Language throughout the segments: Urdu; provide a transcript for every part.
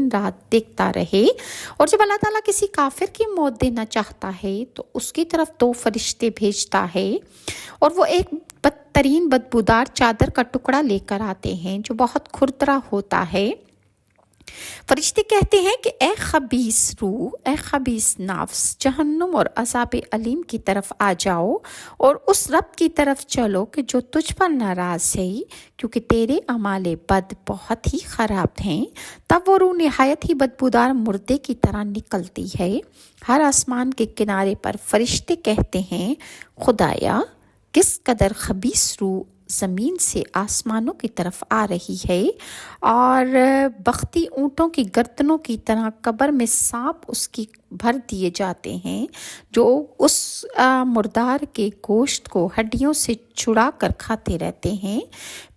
رات دیکھتا رہے۔ اور جب اللہ تعالیٰ کسی کافر کی موت دینا چاہتا ہے تو اس کی طرف 2 فرشتے بھیجتا ہے اور وہ ایک بدترین بدبودار چادر کا ٹکڑا لے کر آتے ہیں جو بہت کھردرا ہوتا ہے۔ فرشتے کہتے ہیں کہ اے خبیث روح، اے خبیث نفس، جہنم اور عذاب علیم کی طرف آ جاؤ اور اس رب کی طرف چلو کہ جو تجھ پر ناراض ہے، کیونکہ تیرے اعمال بد بہت ہی خراب ہیں۔ تب وہ روح نہایت ہی بدبودار مردے کی طرح نکلتی ہے۔ ہر آسمان کے کنارے پر فرشتے کہتے ہیں خدایا کس قدر خبیث روح زمین سے آسمانوں کی طرف آ رہی ہے، اور بختی اونٹوں کی گردنوں کی طرح قبر میں سانپ اس کی بھر دیے جاتے ہیں جو اس مردار کے گوشت کو ہڈیوں سے چڑا کر کھاتے رہتے ہیں۔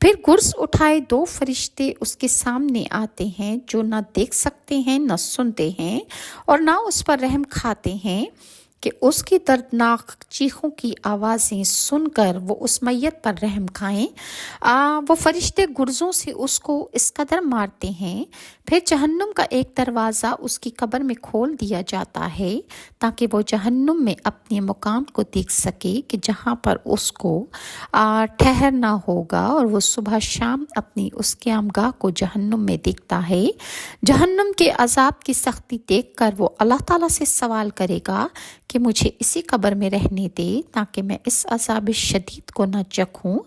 پھر گرز اٹھائے 2 فرشتے اس کے سامنے آتے ہیں جو نہ دیکھ سکتے ہیں نہ سنتے ہیں اور نہ اس پر رحم کھاتے ہیں کہ اس کی دردناک چیخوں کی آوازیں سن کر وہ اس میت پر رحم کھائیں۔ وہ فرشتے گرزوں سے اس کو اس قدر مارتے ہیں، پھر جہنم کا ایک دروازہ اس کی قبر میں کھول دیا جاتا ہے تاکہ وہ جہنم میں اپنے مقام کو دیکھ سکے کہ جہاں پر اس کو ٹھہرنا ہوگا، اور وہ صبح شام اپنی اس قیامگاہ کو جہنم میں دیکھتا ہے۔ جہنم کے عذاب کی سختی دیکھ کر وہ اللہ تعالیٰ سے سوال کرے گا کہ مجھے اسی قبر میں رہنے دے تاکہ میں اس عذاب شدید کو نہ چکھوں،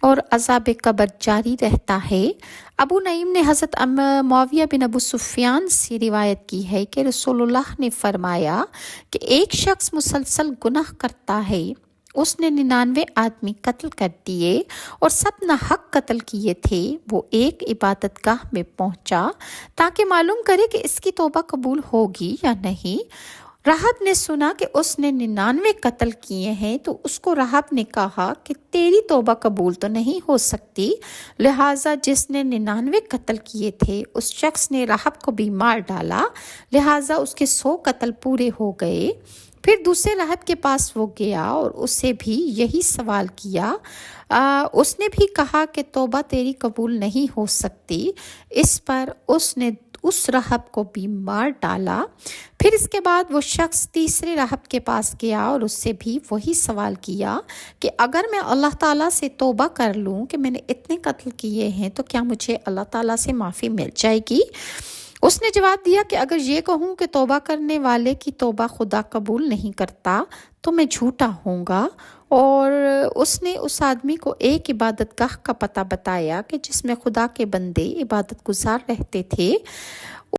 اور عذاب قبر جاری رہتا ہے۔ ابو نعیم نے حضرت معاویہ بن ابو سفیان سے روایت کی ہے کہ رسول اللہ نے فرمایا کہ ایک شخص مسلسل گناہ کرتا ہے، اس نے 99 آدمی قتل کر دیے اور سب ناحق قتل کیے تھے۔ وہ ایک عبادت گاہ میں پہنچا تاکہ معلوم کرے کہ اس کی توبہ قبول ہوگی یا نہیں۔ راہب نے سنا کہ اس نے 99 قتل کیے ہیں تو اس کو راہب نے کہا کہ تیری توبہ قبول تو نہیں ہو سکتی، لہٰذا جس نے 99 قتل کیے تھے اس شخص نے راہب کو بھی مار ڈالا، لہٰذا اس کے 100 قتل پورے ہو گئے۔ پھر دوسرے راہب کے پاس وہ گیا اور اسے بھی یہی سوال کیا۔ اس نے بھی کہا کہ توبہ تیری قبول نہیں ہو سکتی۔ اس پر اس نے اس راہب کو بھی مار ڈالا۔ پھر اس کے بعد وہ شخص تیسرے راہب کے پاس گیا اور اس سے بھی وہی سوال کیا کہ اگر میں اللہ تعالیٰ سے توبہ کر لوں کہ میں نے اتنے قتل کیے ہیں تو کیا مجھے اللہ تعالیٰ سے معافی مل جائے گی؟ اس نے جواب دیا کہ اگر یہ کہوں کہ توبہ کرنے والے کی توبہ خدا قبول نہیں کرتا تو میں جھوٹا ہوں گا۔ اور اس نے اس آدمی کو ایک عبادت گاہ کا پتہ بتایا کہ جس میں خدا کے بندے عبادت گزار رہتے تھے۔